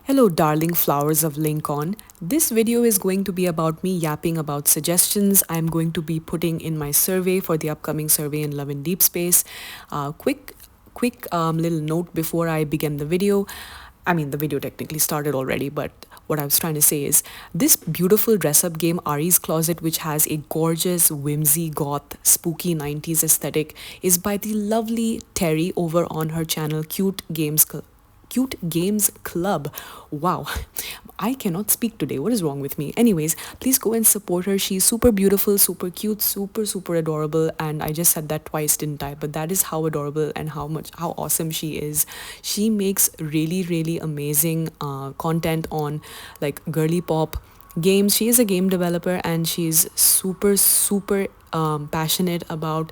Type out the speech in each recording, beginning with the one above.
Hello darling flowers of Lincoln. This video is going to be about me yapping about suggestions I'm going to be putting in my survey for the upcoming survey in Love and Deepspace. Quick little note before I begin the video. I mean, the video technically started already, but what I was trying to say is this beautiful dress-up game, Ari's Closet, which has a gorgeous, whimsy, goth, spooky 90s aesthetic, is by the lovely Terry over on her channel, Cute Games Club. Wow, I cannot speak today. What is wrong with me? Anyways, please go and support her. She's super beautiful, super cute, super adorable. And I just said that twice, didn't I? But that is how adorable and how awesome she is. She makes really amazing content on like girly pop games. She is a game developer and she's super passionate about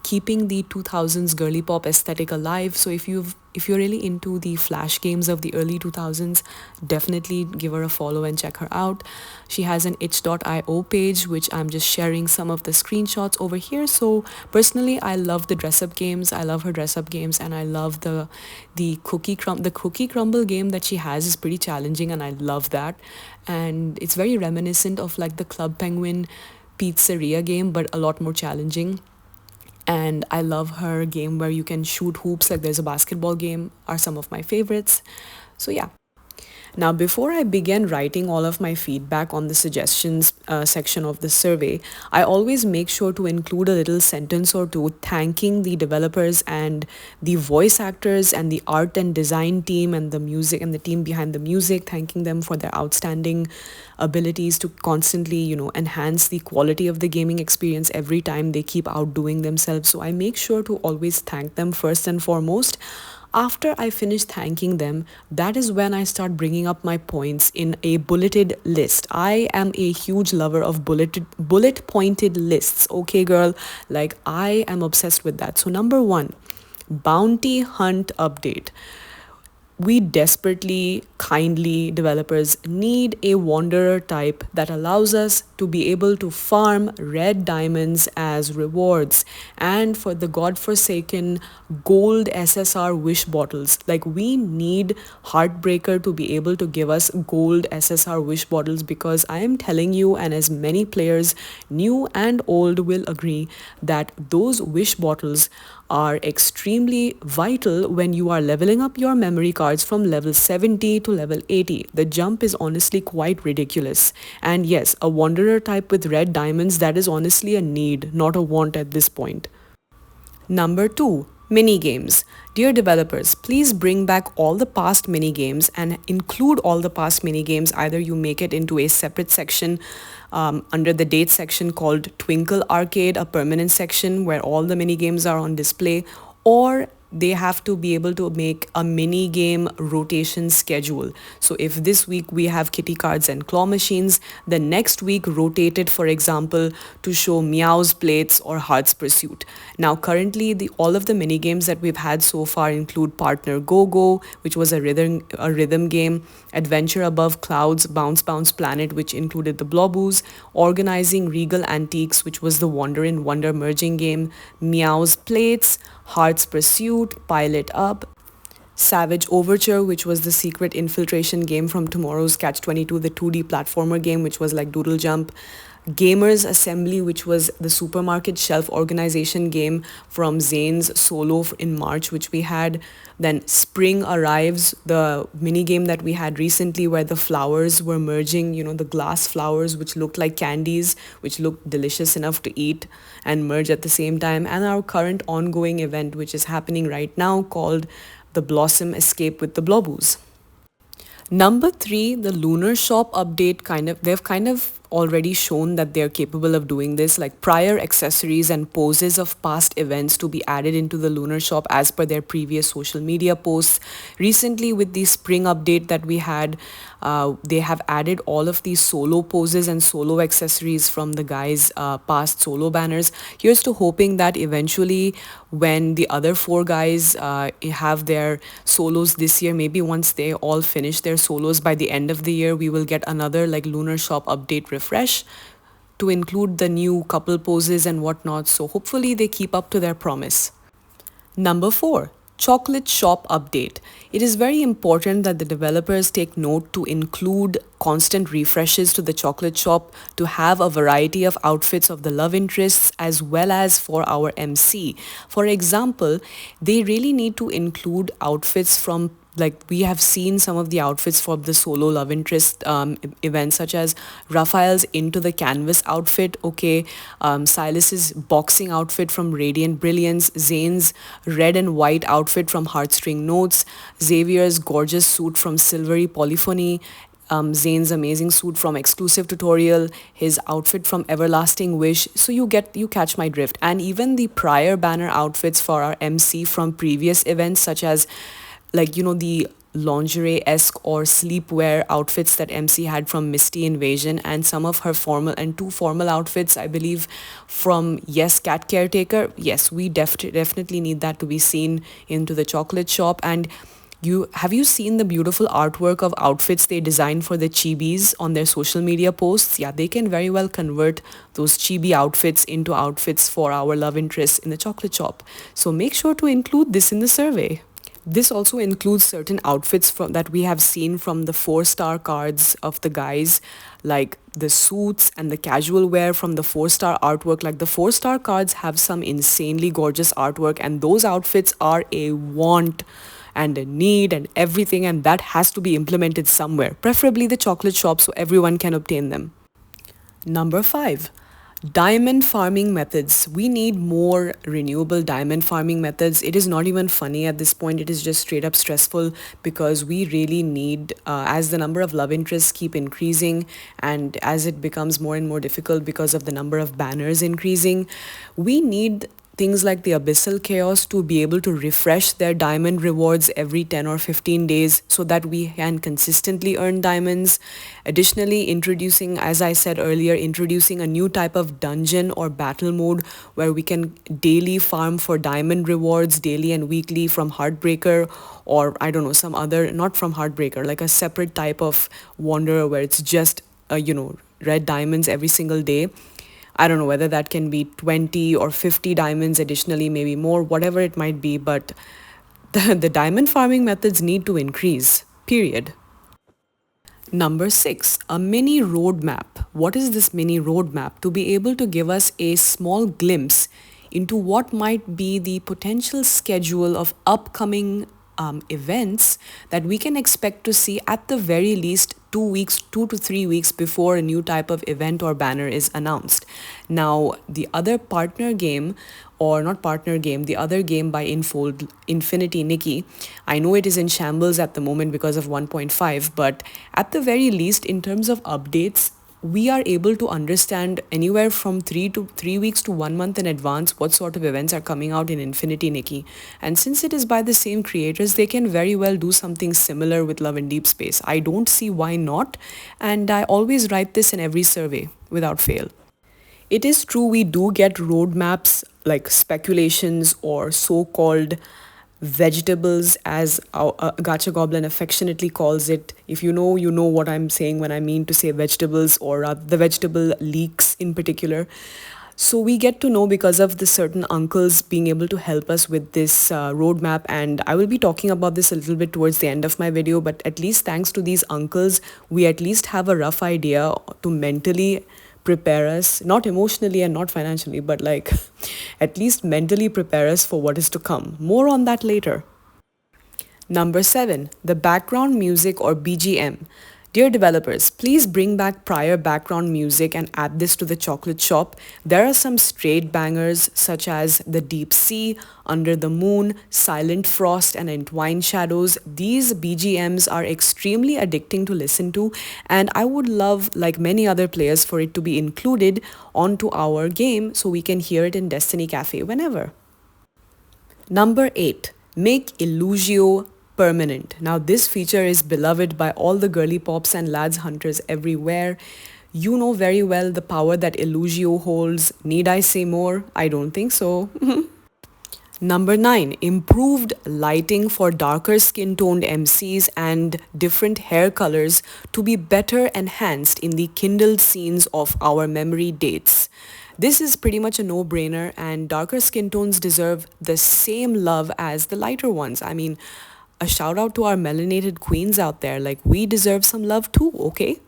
keeping the 2000s girly pop aesthetic alive. So if you're really into the flash games of the early 2000s, definitely give her a follow and check her out. She has an itch.io page, which I'm just sharing some of the screenshots over here. So personally, I love the dress up games. I love her dress up games, and I love the cookie crumble game that she has is pretty challenging, and I love that. And it's very reminiscent of like the Club Penguin pizzeria game, but a lot more challenging. And I love her game where you can shoot hoops, like there's a basketball game, are some of my favorites. So yeah. Now, before I begin writing all of my feedback on the suggestions section of the survey, I always make sure to include a little sentence or two thanking the developers and the voice actors and the art and design team and the music and the team behind the music, thanking them for their outstanding abilities to constantly, enhance the quality of the gaming experience every time they keep outdoing themselves. So I make sure to always thank them first and foremost. After I finish thanking them, that is when I start bringing up my points in a bulleted list. I am a huge lover of bullet pointed lists. Okay, girl, like I am obsessed with that. So number 1, bounty hunt update. We desperately, kindly developers need a wanderer type that allows us to be able to farm red diamonds as rewards, and for the godforsaken gold SSR wish bottles. Like we need Heartbreaker to be able to give us gold SSR wish bottles, because I am telling you, and as many players, new and old, will agree that those wish bottles are extremely vital when you are leveling up your memory cards from level 70 to level 80. The jump is honestly quite ridiculous. And yes, a wanderer type with red diamonds, that is honestly a need, not a want at this point. Number 2, mini games. Dear developers, please bring back all the past mini games and include all the past mini games. Either you make it into a separate section under the date section called Twinkle Arcade, a permanent section where all the mini games are on display, or they have to be able to make a mini game rotation schedule. So if this week we have kitty cards and claw machines, the next week rotate it, for example, to show Meow's Plates or Heart's Pursuit. Now currently all of the mini games that we've had so far include Partner Go Go, which was a rhythm game, Adventure Above Clouds, Bounce Bounce Planet, which included the Bloboos, Organizing Regal Antiques, which was the Wonder in Wonder merging game, Meow's Plates, Heart's Pursuit, Pilot Up, Savage Overture, which was the secret infiltration game from Tomorrow's Catch-22, the 2D platformer game, which was like Doodle Jump, Gamers Assembly, which was the supermarket shelf organization game from Zane's Solo in March, which we had. Then Spring Arrives, the mini game that we had recently where the flowers were merging, the glass flowers which looked like candies, which looked delicious enough to eat and merge at the same time. And our current ongoing event, which is happening right now, called the Blossom Escape with the Bloboos. Number 3, the Lunar Shop update, they've kind of already shown that they're capable of doing this, like prior accessories and poses of past events to be added into the Lunar Shop as per their previous social media posts. Recently, with the spring update that we had, they have added all of these solo poses and solo accessories from the guys' past solo banners. Here's to hoping that eventually when the other 4 guys have their solos this year, maybe once they all finish their solos by the end of the year, we will get another like Lunar Shop update refresh to include the new couple poses and whatnot. So hopefully they keep up to their promise. Number 4, Chocolate shop update. It is very important that the developers take note to include constant refreshes to the chocolate shop to have a variety of outfits of the love interests as well as for our MC. For example, they really need to include outfits from, like, we have seen some of the outfits for the solo love interest events, such as Raphael's Into the Canvas outfit, okay, Silas's boxing outfit from Radiant Brilliance, Zane's red and white outfit from Heartstring Notes, Xavier's gorgeous suit from Silvery Polyphony, Zane's amazing suit from Exclusive Tutorial, his outfit from Everlasting Wish. So you catch my drift. And even the prior banner outfits for our MC from previous events, such as, like, the lingerie-esque or sleepwear outfits that MC had from Misty Invasion, and some of her formal and two formal outfits, I believe, from Yes Cat Caretaker. Yes, we definitely need that to be seen into the chocolate shop. And you seen the beautiful artwork of outfits they designed for the chibis on their social media posts? Yeah, they can very well convert those chibi outfits into outfits for our love interests in the chocolate shop. So make sure to include this in the survey. This also includes certain outfits that we have seen from the 4-star cards of the guys, like the suits and the casual wear from the 4-star artwork. Like, the 4-star cards have some insanely gorgeous artwork, and those outfits are a want and a need and everything, and that has to be implemented somewhere, preferably the chocolate shop, so everyone can obtain them. Number 5. Diamond farming methods. We need more renewable diamond farming methods. It is not even funny at this point. It is just straight up stressful, because we really need, as the number of love interests keep increasing and as it becomes more and more difficult because of the number of banners increasing, we need things like the Abyssal Chaos to be able to refresh their diamond rewards every 10 or 15 days so that we can consistently earn diamonds. Additionally, as I said earlier, introducing a new type of dungeon or battle mode where we can daily farm for diamond rewards, daily and weekly, from Heartbreaker, or I don't know, some other, not from Heartbreaker, like a separate type of Wanderer where it's just, red diamonds every single day. I don't know whether that can be 20 or 50 diamonds additionally, maybe more, whatever it might be, but the diamond farming methods need to increase, period. Number 6, a mini roadmap. What is this mini roadmap? To be able to give us a small glimpse into what might be the potential schedule of upcoming events that we can expect to see at the very least 2 to 3 weeks before a new type of event or banner is announced. Now, the other partner game, or not partner game, the other game by Infold, Infinity Nikki, I know it is in shambles at the moment because of 1.5, but at the very least, in terms of updates, we are able to understand anywhere from 3 weeks to 1 month in advance what sort of events are coming out in Infinity Nikki. And since it is by the same creators, they can very well do something similar with Love and Deepspace. I don't see why not, and I always write this in every survey without fail. It is true we do get roadmaps, like speculations or so-called vegetables, as our Gacha Goblin affectionately calls it. If you know what I'm saying when I mean to say vegetables, or the vegetable leaks in particular. So we get to know because of the certain uncles being able to help us with this roadmap, and I will be talking about this a little bit towards the end of my video, but at least thanks to these uncles, we at least have a rough idea to mentally prepare us, not emotionally and not financially, but like at least mentally prepare us for what is to come. More on that later. Number 7, the background music or BGM. Dear developers, please bring back prior background music and add this to the chocolate shop. There are some straight bangers such as The Deep Sea, Under the Moon, Silent Frost, and Entwined Shadows. These BGMs are extremely addicting to listen to, and I would love, like many other players, for it to be included onto our game so we can hear it in Destiny Cafe whenever. Number 8, make Illusio permanent. Now, this feature is beloved by all the girly pops and lads hunters everywhere. You know very well the power that Illusio holds. Need I say more? I don't think so. Number 9, improved lighting for darker skin-toned MCs and different hair colors to be better enhanced in the kindled scenes of our memory dates. This is pretty much a no-brainer, and darker skin tones deserve the same love as the lighter ones. I mean, a shout out to our melanated queens out there. Like, we deserve some love too, okay?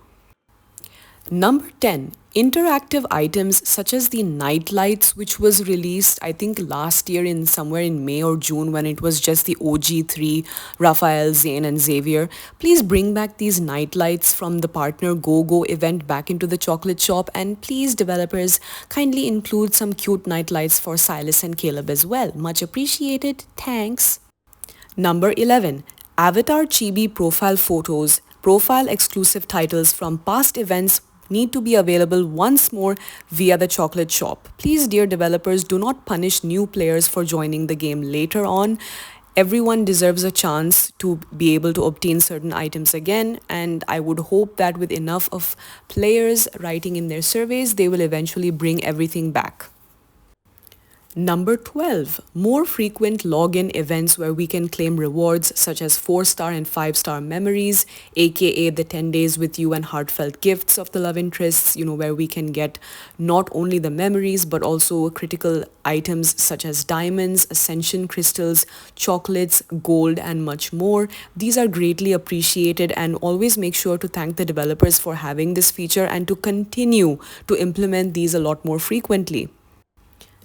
Number 10, interactive items such as the night lights, which was released, I think, last year in somewhere in May or June when it was just the OG3, Raphael, Zane, and Xavier. Please bring back these night lights from the partner Go event back into the chocolate shop, and please, developers, kindly include some cute night lights for Silas and Caleb as well. Much appreciated. Thanks. Number 11, Avatar Chibi profile photos, profile exclusive titles from past events need to be available once more via the chocolate shop. Please, dear developers, do not punish new players for joining the game later on. Everyone deserves a chance to be able to obtain certain items again, and I would hope that with enough of players writing in their surveys, they will eventually bring everything back. Number 12, more frequent login events where we can claim rewards such as 4-star and 5-star memories, aka the 10 days with you and heartfelt gifts of the love interests, where we can get not only the memories but also critical items such as diamonds, ascension crystals, chocolates, gold, and much more. These are greatly appreciated, and always make sure to thank the developers for having this feature and to continue to implement these a lot more frequently.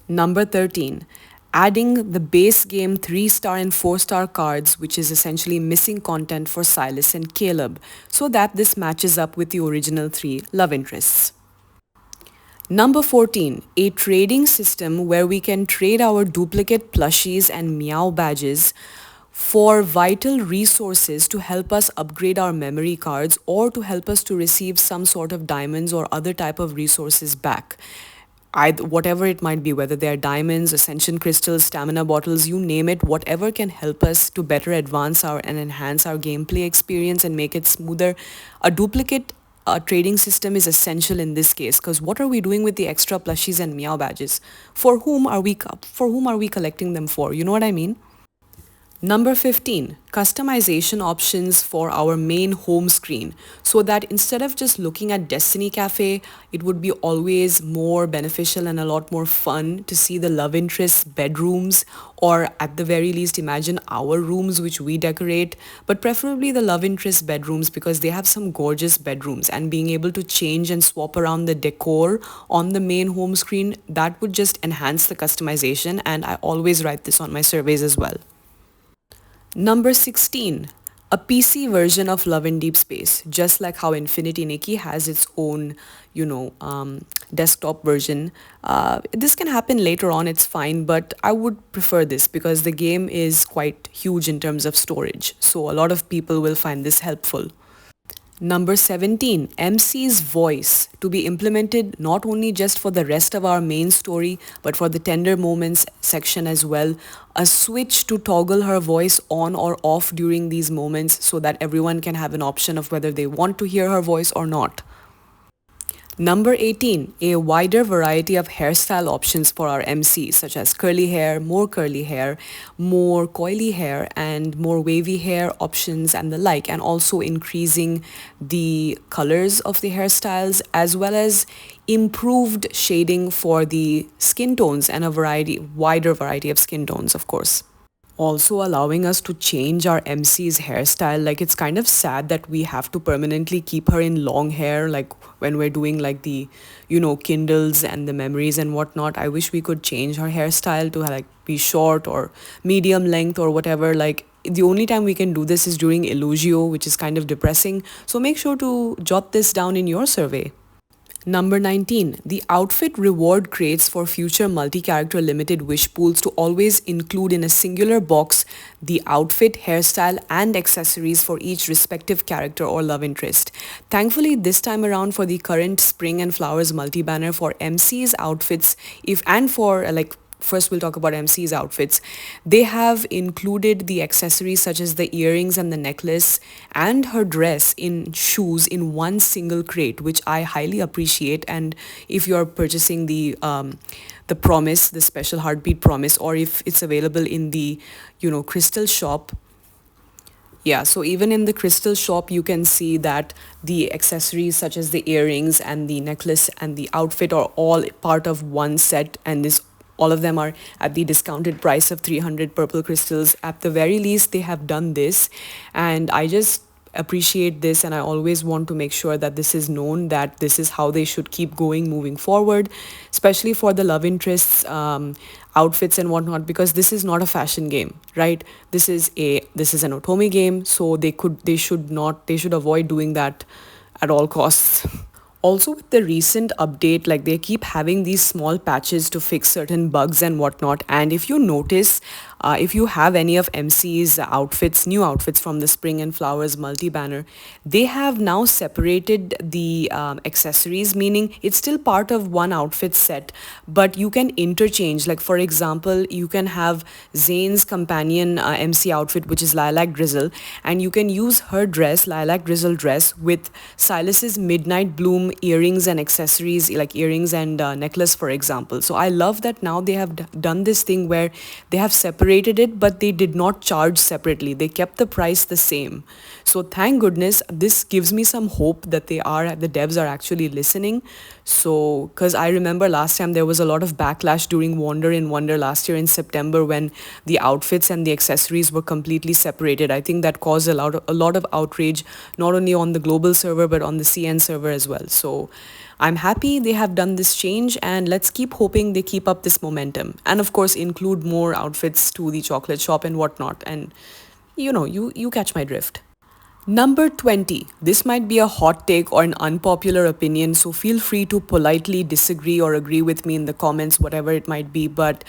Number 13, adding the base game 3-star and 4-star cards, which is essentially missing content for Silas and Caleb, so that this matches up with the original 3 love interests. Number 14, a trading system where we can trade our duplicate plushies and meow badges for vital resources to help us upgrade our memory cards or to help us to receive some sort of diamonds or other type of resources back. Whatever it might be, whether they are diamonds, ascension crystals, stamina bottles, you name it, whatever can help us to better advance and enhance our gameplay experience and make it smoother. A duplicate trading system is essential in this case, because what are we doing with the extra plushies and meow badges? For whom are we collecting them for? You know what I mean? Number 15, customization options for our main home screen, so that instead of just looking at Destiny Cafe, it would be always more beneficial and a lot more fun to see the love interest's bedrooms, or at the very least imagine our rooms which we decorate, but preferably the love interest bedrooms, because they have some gorgeous bedrooms, and being able to change and swap around the decor on the main home screen, that would just enhance the customization, and I always write this on my surveys as well. Number 16, a PC version of Love and Deepspace, just like how Infinity Nikki has its own, desktop version. This can happen later on, it's fine, but I would prefer this because the game is quite huge in terms of storage. So a lot of people will find this helpful. Number 17, MC's voice to be implemented not only just for the rest of our main story, but for the tender moments section as well. A switch to toggle her voice on or off during these moments so that everyone can have an option of whether they want to hear her voice or not. Number 18, a wider variety of hairstyle options for our MC, such as curly hair, more coily hair, and more wavy hair options and the like, and also increasing the colors of the hairstyles as well as improved shading for the skin tones and wider variety of skin tones, of course. Also allowing us to change our MC's hairstyle. Like, it's kind of sad that we have to permanently keep her in long hair, like when we're doing like the, Kindles and the memories and whatnot. I wish we could change her hairstyle to like be short or medium length or whatever. Like, the only time we can do this is during Illugio, which is kind of depressing. So make sure to jot this down in your survey. Number 19, the outfit reward crates for future multi-character limited wish pools to always include in a singular box the outfit, hairstyle, and accessories for each respective character or love interest. Thankfully, this time around for the current Spring and Flowers multi-banner for MC's outfits, first we'll talk about MC's outfits. They have included the accessories such as the earrings and the necklace and her dress in shoes in one single crate, which I highly appreciate. And if you're purchasing the promise, the special heartbeat promise, or if it's available in the, crystal shop, Yeah, so even in the crystal shop, you can see that the accessories such as the earrings and the necklace and the outfit are all part of one set, and this all of them are at the discounted price of 300 purple crystals. At the very least, they have done this, and I just appreciate this, and I always want to make sure that this is known, that this is how they should keep going moving forward, especially for the love interests, outfits and whatnot, because this is not a fashion game, right? This is an otome game, so they should avoid doing that at all costs. Also, with the recent update, like they keep having these small patches to fix certain bugs and whatnot. And if you notice, if you have any of MC's outfits, new outfits from the Spring and Flowers multi-banner, they have now separated the accessories, meaning it's still part of one outfit set, but you can interchange. Like, for example, you can have Zane's companion MC outfit, which is Lilac Drizzle, and you can use her dress, Lilac Drizzle dress, with Silas's Midnight Bloom earrings and accessories, like earrings and necklace, for example. So I love that now they have done this thing where they have separated it, but they did not charge separately. They kept the price the same. So thank goodness, this gives me some hope that the devs are actually listening. So, because I remember last time there was a lot of backlash during Wander in Wonder last year in September when the outfits and the accessories were completely separated. I think that caused a lot of outrage, not only on the global server but on the CN server as well. So I'm happy they have done this change, and let's keep hoping they keep up this momentum. And of course, include more outfits to the chocolate shop and whatnot. And you catch my drift. Number 20. This might be a hot take or an unpopular opinion, so feel free to politely disagree or agree with me in the comments, whatever it might be. But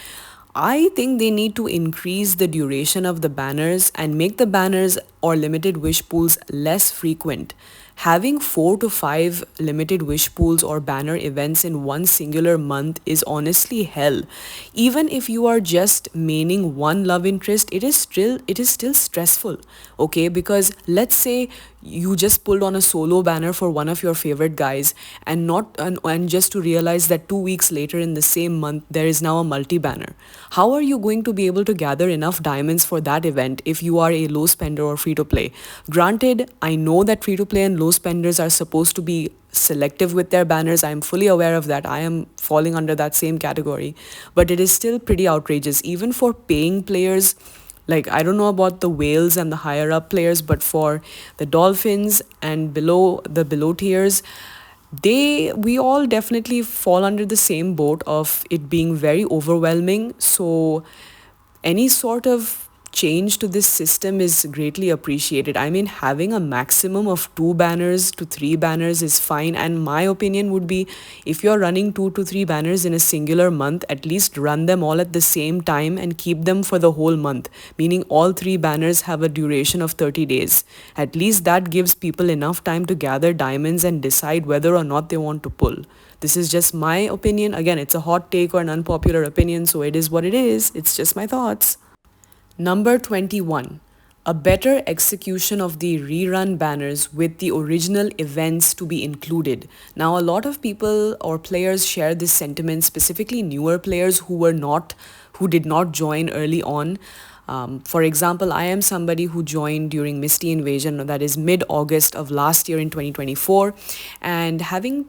I think they need to increase the duration of the banners and make the banners or limited wish pools less frequent. Having 4 to 5 limited wish pools or banner events in one singular month is honestly hell. Even if you are just maining one love interest, it is still stressful. Okay, because let's say you just pulled on a solo banner for one of your favorite guys, and just to realize that 2 weeks later in the same month there is now a multi banner. How are you going to be able to gather enough diamonds for that event if you are a low spender or free to play? Granted, I know that free to play and low spenders are supposed to be selective with their banners. I am fully aware of that. I am falling under that same category, but it is still pretty outrageous even for paying players. Like, I don't know about the whales and the higher up players, but for the dolphins and below tiers, we all definitely fall under the same boat of it being very overwhelming. So any sort of change to this system is greatly appreciated. I mean, having a maximum of 2 banners to 3 banners is fine, and my opinion would be, if you're running 2 to 3 banners in a singular month, at least run them all at the same time and keep them for the whole month, meaning all 3 banners have a duration of 30 days. At least that gives people enough time to gather diamonds and decide whether or not they want to pull. This is just my opinion. Again, it's a hot take or an unpopular opinion, so it is what it is. It's just my thoughts. Number 21. A better execution of the rerun banners with the original events to be included. Now, a lot of people or players share this sentiment, specifically newer players who did not join early on. For example, I am somebody who joined during Misty Invasion, that is mid-August of last year in 2024, and having,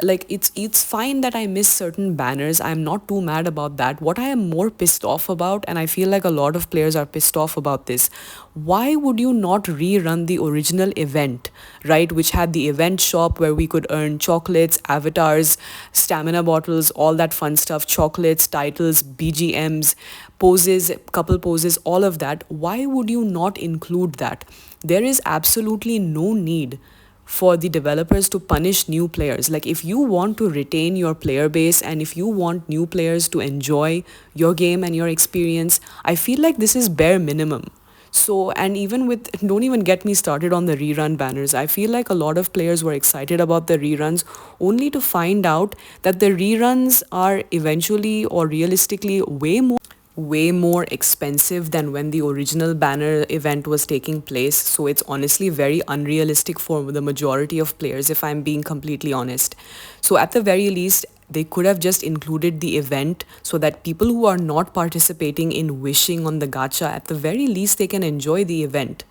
like, it's fine that I miss certain banners. I'm not too mad about that. What I am more pissed off about, and I feel like a lot of players are pissed off about this, why would you not rerun the original event, right, which had the event shop where we could earn chocolates, avatars, stamina bottles, all that fun stuff, chocolates, titles, BGMs, poses, couple poses, all of that. Why would you not include that? There is absolutely no need for the developers to punish new players. Like, if you want to retain your player base and if you want new players to enjoy your game and your experience, I feel like this is bare minimum. So, and even with, don't even get me started on the rerun banners. I feel like a lot of players were excited about the reruns only to find out that the reruns are eventually or realistically way more expensive than when the original banner event was taking place. So it's honestly very unrealistic for the majority of players, if I'm being completely honest. So at the very least, they could have just included the event so that people who are not participating in wishing on the gacha, at the very least, they can enjoy the event.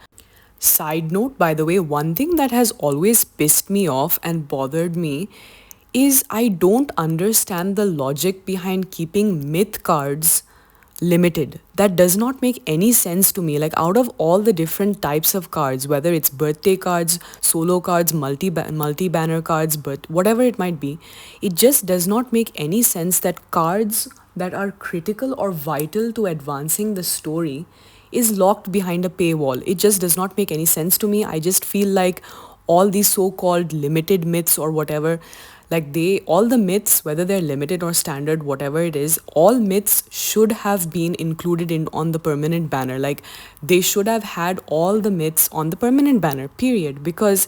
Side note, by the way, one thing that has always pissed me off and bothered me is I don't understand the logic behind keeping myth cards limited. That does not make any sense to me. Like, out of all the different types of cards, whether it's birthday cards, solo cards, multi banner cards, but whatever it might be, it just does not make any sense that cards that are critical or vital to advancing the story is locked behind a paywall. It just does not make any sense to me. I just feel like all these so-called limited myths or whatever, like all the myths, whether they're limited or standard, whatever it is, all myths should have been included in on the permanent banner. Like, they should have had all the myths on the permanent banner, period. Because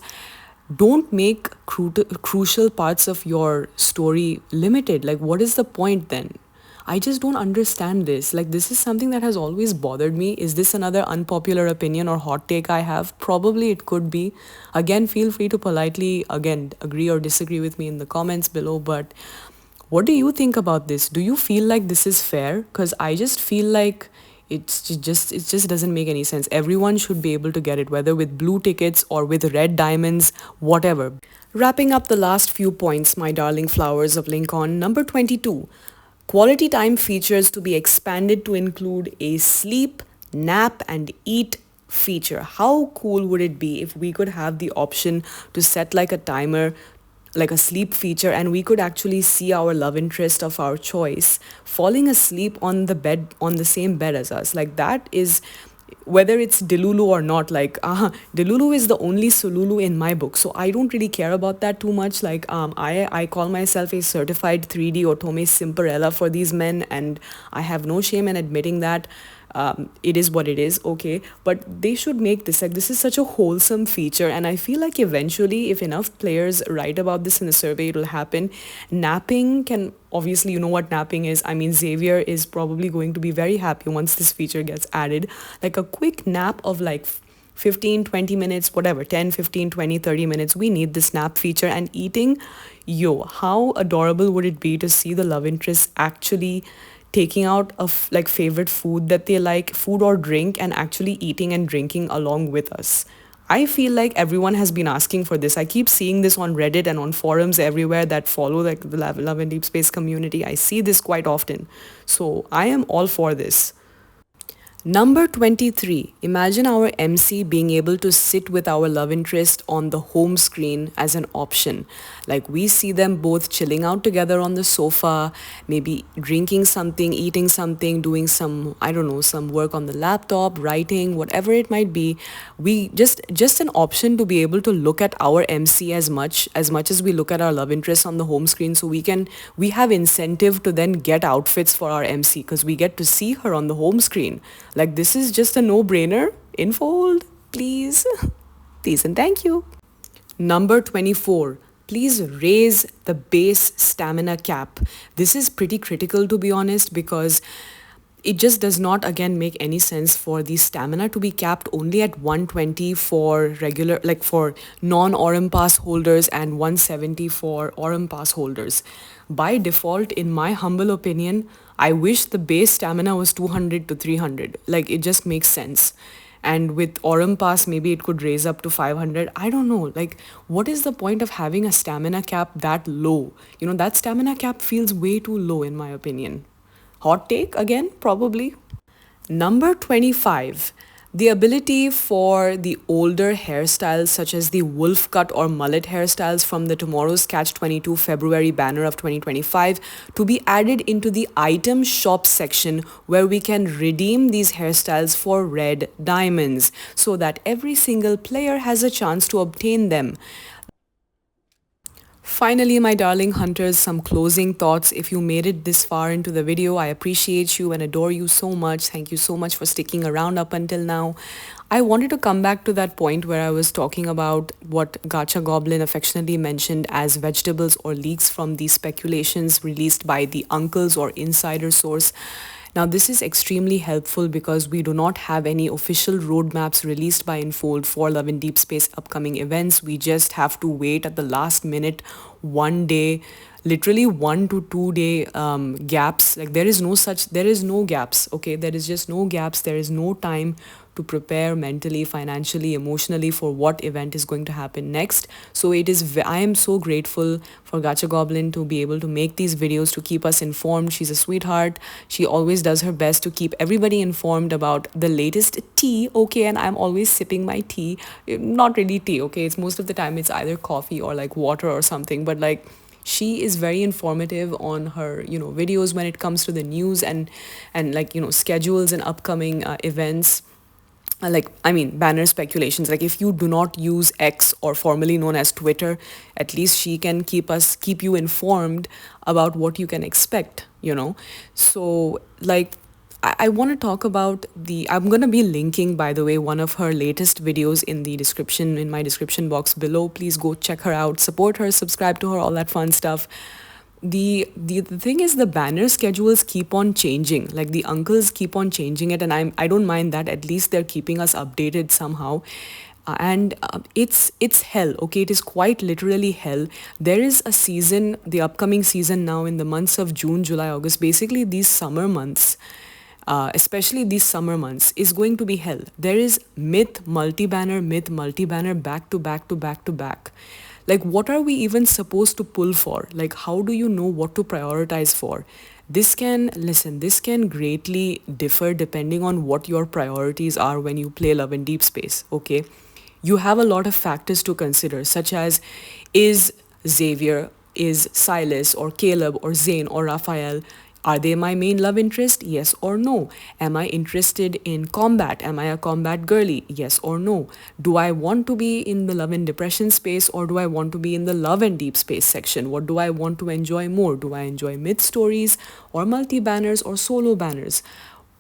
don't make crucial parts of your story limited. Like, what is the point then? I just don't understand this. Like, this is something that has always bothered me. Is this another unpopular opinion or hot take I have? Probably it could be. Again, feel free to politely, again, agree or disagree with me in the comments below. But what do you think about this? Do you feel like this is fair? Because I just feel like it just doesn't make any sense. Everyone should be able to get it, whether with blue tickets or with red diamonds, whatever. Wrapping up the last few points, my darling flowers of Lincoln. Number 22. Quality time features to be expanded to include a sleep, nap, and eat feature. How cool would it be if we could have the option to set like a timer, like a sleep feature, and we could actually see our love interest of our choice falling asleep on the bed, on the same bed as us? Like, that is, whether it's Delulu or not, like, Delulu is the only Sululu in my book, so I don't really care about that too much. Like, I call myself a certified 3D Otome Simperella for these men, and I have no shame in admitting that. It is what it is, okay, but they should make this, like, this is such a wholesome feature, and I feel like eventually, if enough players write about this in the survey, it will happen. Napping can, obviously, you know what napping is. I mean, Xavier is probably going to be very happy once this feature gets added. Like, a quick nap of like 15, 20 minutes, whatever, 10, 15, 20, 30 minutes. We need this nap feature. And eating, yo, how adorable would it be to see the love interest actually taking out of like favorite food that they like, food or drink, and actually eating and drinking along with us. I feel like everyone has been asking for this. I keep seeing this on Reddit and on forums everywhere that follow like the Love and Deepspace community. I see this quite often. So I am all for this. Number 23. Imagine our MC being able to sit with our love interest on the home screen as an option. Like, we see them both chilling out together on the sofa, maybe drinking something, eating something, doing some, I don't know, some work on the laptop, writing, whatever it might be. We just an option to be able to look at our MC as we look at our love interest on the home screen, so we have incentive to then get outfits for our MC because we get to see her on the home screen. Like, this is just a no-brainer. Infold, please. Please and thank you. Number 24. Please raise the base stamina cap. This is pretty critical, to be honest, because it just does not, again, make any sense for the stamina to be capped only at 120 for regular, like for non-Aurum Pass holders, and 170 for Aurum Pass holders. By default, in my humble opinion, I wish the base stamina was 200 to 300. Like, it just makes sense. And with Aurum Pass, maybe it could raise up to 500. I don't know. Like, what is the point of having a stamina cap that low? You know, that stamina cap feels way too low, in my opinion. Hot take again, probably. Number 25. The ability for the older hairstyles, such as the wolf cut or mullet hairstyles from the Tomorrow's Catch 22 February banner of 2025, to be added into the item shop section, where we can redeem these hairstyles for red diamonds, so that every single player has a chance to obtain them. Finally, my darling hunters, some closing thoughts. If you made it this far into the video, I appreciate you and adore you so much. Thank you so much for sticking around up until now. I wanted to come back to that point where I was talking about what Gacha Goblin affectionately mentioned as vegetables or leaks from the speculations released by the uncles or insider source. Now, this is extremely helpful because we do not have any official roadmaps released by Infold for Love and Deepspace upcoming events. We just have to wait at the last minute, one day, literally 1 to 2 day gaps. Like, there is no gaps, okay? There is just no gaps. There is no time to prepare mentally, financially, emotionally for what event is going to happen next. So I am so grateful for Gacha Goblin to be able to make these videos to keep us informed. She's a sweetheart. She always does her best to keep everybody informed about the latest tea. Okay, and I'm always sipping my tea. Not really tea, okay? It's most of the time it's either coffee or like water or something, but like she is very informative on her videos when it comes to the news and like schedules and upcoming events, like I mean banner speculations. Like if you do not use X, or formerly known as Twitter, at least she can keep you informed about what you can expect. So like I want to talk about I'm going to be linking, by the way, one of her latest videos in the description, in my description box below. Please go check her out, support her, subscribe to her, all that fun stuff. The thing is, the banner schedules keep on changing. Like the uncles keep on changing it, and I don't mind that. At least they're keeping us updated somehow. And it's hell. Okay, it is quite literally hell. There is a season, the upcoming season now in the months of June, July, August. Basically, these summer months. Especially these summer months is going to be hell. There is myth multi-banner, back to back to back to back. Like, what are we even supposed to pull for? Like, how do you know what to prioritize for? This can greatly differ depending on what your priorities are when you play Love and Deepspace, okay? You have a lot of factors to consider, such as, is Xavier, is Silas, or Caleb, or Zane, or Raphael, are they my main love interest? Yes or no? Am I interested in combat? Am I a combat girly? Yes or no? Do I want to be in the love and depression space, or do I want to be in the love and deep space section? What do I want to enjoy more? Do I enjoy myth stories, or multi-banners, or solo banners?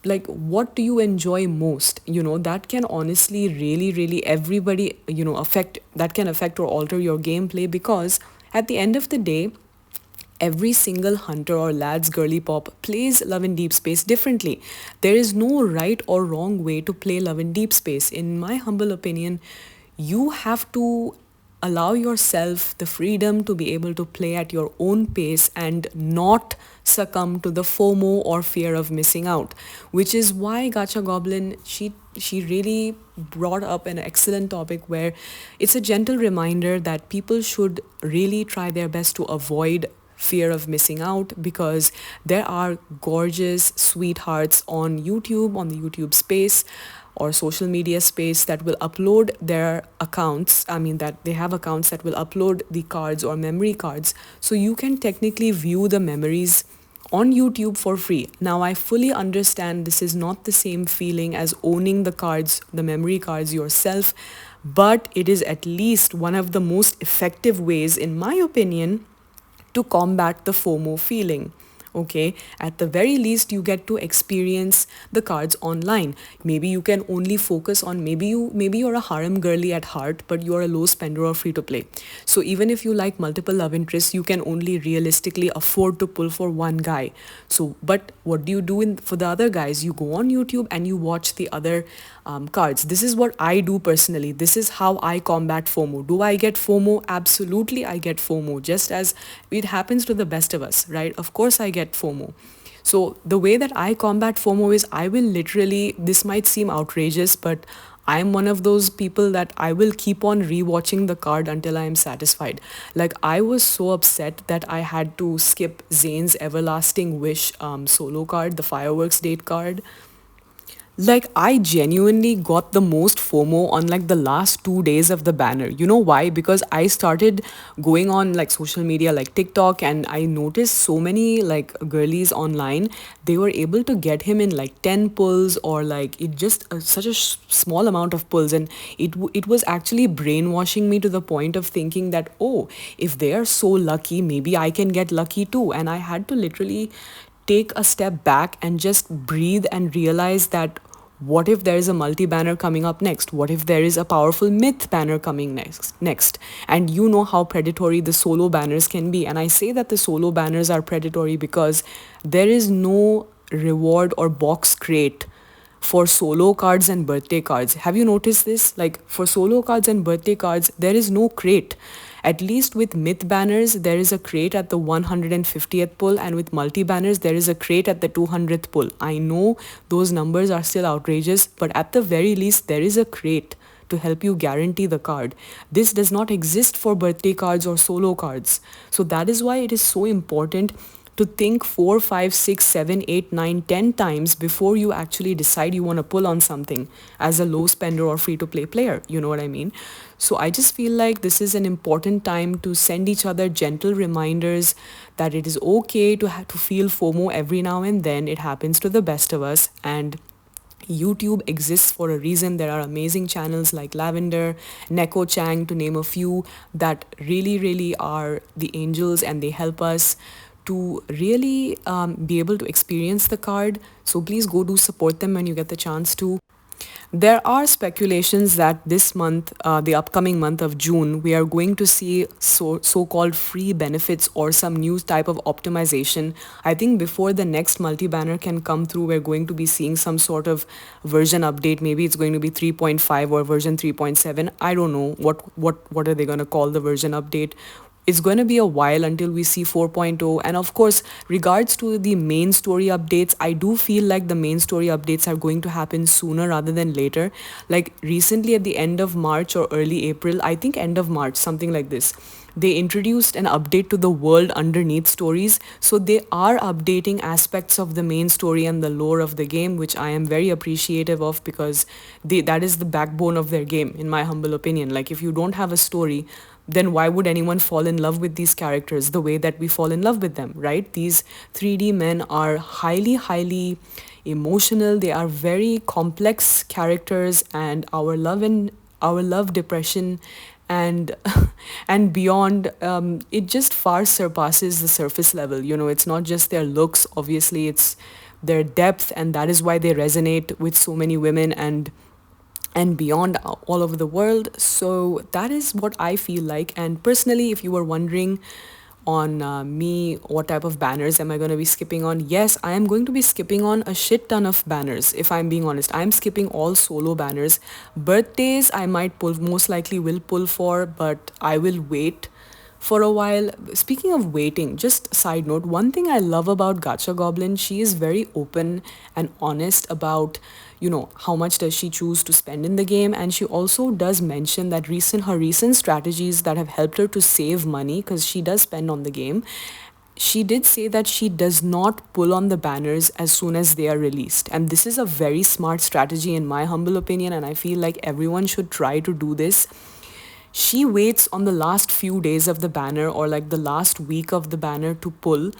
Like, what do you enjoy most? That can honestly really everybody affect, that can affect or alter your gameplay, because at the end of the day, every single hunter or lad's girly pop plays Love and Deepspace differently. There is no right or wrong way to play Love and Deepspace. In my humble opinion, you have to allow yourself the freedom to be able to play at your own pace and not succumb to the FOMO or fear of missing out, which is why Gacha Goblin, she really brought up an excellent topic where it's a gentle reminder that people should really try their best to avoid fear of missing out, because there are gorgeous sweethearts on YouTube, on the YouTube space or social media space, that will upload their accounts. I mean, that they have accounts that will upload the cards or memory cards, so you can technically view the memories on YouTube for free. Now, I fully understand this is not the same feeling as owning the cards, the memory cards yourself, but it is at least one of the most effective ways, in my opinion, to combat the FOMO feeling. Okay, at the very least, you get to experience the cards online. Maybe you can only focus on, maybe you're a harem girly at heart, but you're a low spender or free to play. So even if you like multiple love interests, you can only realistically afford to pull for one guy. So, but what do you do for the other guys? You go on YouTube and you watch the other cards. This is what I do personally. This is how I combat FOMO. Do I get FOMO? Absolutely, I get FOMO, just as it happens to the best of us, right? Of course, I get FOMO. So the way that I combat FOMO is, I will literally, this might seem outrageous, but I'm one of those people that I will keep on rewatching the card until I am satisfied. Like, I was so upset that I had to skip Zane's Everlasting Wish solo card, the fireworks date card. Like, I genuinely got the most FOMO on like the last 2 days of the banner. You know why? Because I started going on like social media like TikTok, and I noticed so many like girlies online, they were able to get him in like 10 pulls, or like it just such a small amount of pulls. And it was actually brainwashing me to the point of thinking that, oh, if they are so lucky, maybe I can get lucky too. And I had to literally take a step back and just breathe and realize that, what if there is a multi-banner coming up next? What if there is a powerful myth banner coming next? And you know how predatory the solo banners can be. And I say that the solo banners are predatory because there is no reward or box crate for solo cards and birthday cards. Have you noticed this? Like, for solo cards and birthday cards, there is no crate. At least with myth banners, there is a crate at the 150th pull, and with multi banners, there is a crate at the 200th pull. I know those numbers are still outrageous, but at the very least, there is a crate to help you guarantee the card. This does not exist for birthday cards or solo cards. So that is why it is so important to think 4, 5, 6, 7, 8, 9, 10 times before you actually decide you want to pull on something as a low spender or free to play player. You know what I mean? So I just feel like this is an important time to send each other gentle reminders that it is okay to to feel FOMO every now and then. It happens to the best of us, and YouTube exists for a reason. There are amazing channels like Lavender, Neko Chang, to name a few, that really are the angels, and they help us to really be able to experience the card. So please go do support them when you get the chance to. There are speculations that this month, the upcoming month of June, we are going to see so-called free benefits or some new type of optimization. I think before the next multi-banner can come through, we're going to be seeing some sort of version update. Maybe it's going to be 3.5 or version 3.7. I don't know what are they going to call the version update. It's going to be a while until we see 4.0. And of course, regards to the main story updates, I do feel like the main story updates are going to happen sooner rather than later. Like recently at the end of March or early April, I think end of March, something like this, they introduced an update to the world underneath stories. So they are updating aspects of the main story and the lore of the game, which I am very appreciative of, because that is the backbone of their game, in my humble opinion. Like if you don't have a story, then why would anyone fall in love with these characters the way that we fall in love with them, right? These 3D men are highly emotional. They are very complex characters, and our love, depression, and and beyond, it just far surpasses the surface level. You know, it's not just their looks. Obviously, it's their depth, and that is why they resonate with so many women and beyond all over the world. So that is what I feel like. And personally, if you were wondering on me, what type of banners am I going to be skipping on? Yes, I am going to be skipping on a shit ton of banners. If I'm being honest, I'm skipping all solo banners. Birthdays, I might pull, most likely will pull for, but I will wait for a while. Speaking of waiting, just side note, one thing I love about Gacha Goblin, she is very open and honest about, you know, how much does she choose to spend in the game. And she also does mention that her recent strategies that have helped her to save money, because she does spend on the game. She did say that she does not pull on the banners as soon as they are released. And this is a very smart strategy in my humble opinion, and I feel like everyone should try to do this. She waits on the last few days of the banner, or like the last week of the banner, to pull,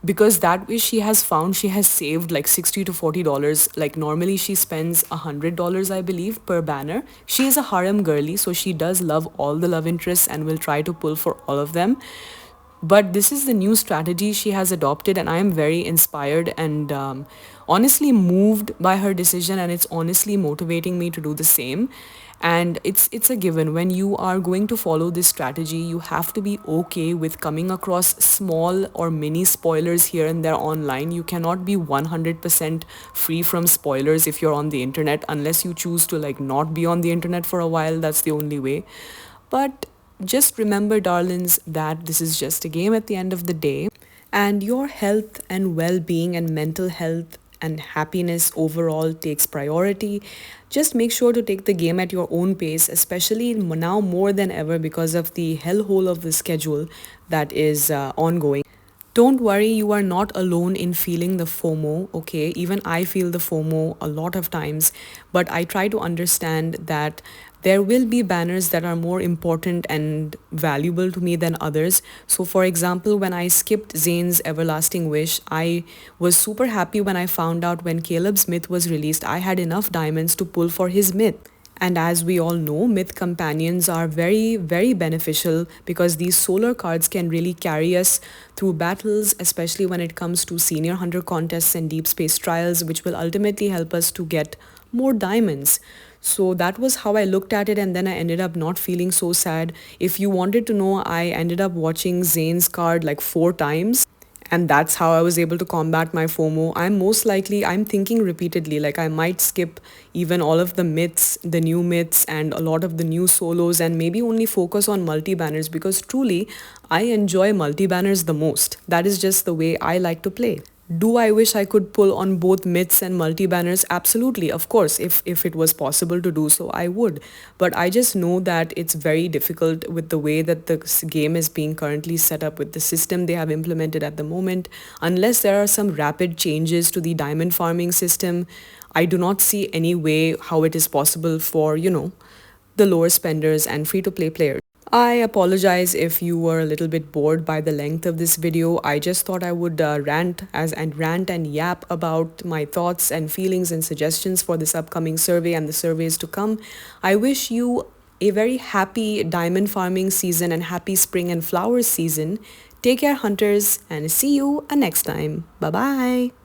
because that way she has found she has saved like $60 to $40. Like normally she spends $100, I believe, per banner. She is a harem girly, so she does love all the love interests and will try to pull for all of them. But this is the new strategy she has adopted, and I am very inspired and honestly moved by her decision, and it's honestly motivating me to do the same. And it's a given. When you are going to follow this strategy, you have to be okay with coming across small or mini spoilers here and there online. You cannot be 100% free from spoilers if you're on the internet, unless you choose to like not be on the internet for a while. That's the only way. But just remember, darlings, that this is just a game at the end of the day, and your health and well-being and mental health and happiness overall takes priority. Just make sure to take the game at your own pace, especially now more than ever because of the hellhole of the schedule that is ongoing. Don't worry, you are not alone in feeling the FOMO, okay? Even I feel the FOMO a lot of times, but I try to understand that there will be banners that are more important and valuable to me than others. So for example, when I skipped Zane's Everlasting Wish, I was super happy when I found out when Caleb's myth was released, I had enough diamonds to pull for his myth. And as we all know, myth companions are very beneficial because these solar cards can really carry us through battles, especially when it comes to senior hunter contests and deep space trials, which will ultimately help us to get more diamonds. So that was how I looked at it, and then I ended up not feeling so sad. If you wanted to know, I ended up watching Zane's card like 4 times. And that's how I was able to combat my FOMO. I'm thinking repeatedly, like I might skip even all of the myths, the new myths, and a lot of the new solos, and maybe only focus on multi banners because truly I enjoy multi banners the most. That is just the way I like to play. Do I wish I could pull on both myths and multi banners? Absolutely, of course. If it was possible to do so, I would. But I just know that it's very difficult with the way that the game is being currently set up with the system they have implemented at the moment. Unless there are some rapid changes to the diamond farming system, I do not see any way how it is possible for, the lower spenders and free to play players. I apologize if you were a little bit bored by the length of this video. I just thought I would rant and yap about my thoughts and feelings and suggestions for this upcoming survey and the surveys to come. I wish you a very happy diamond farming season and happy spring and flowers season. Take care, hunters, and see you next time. Bye bye.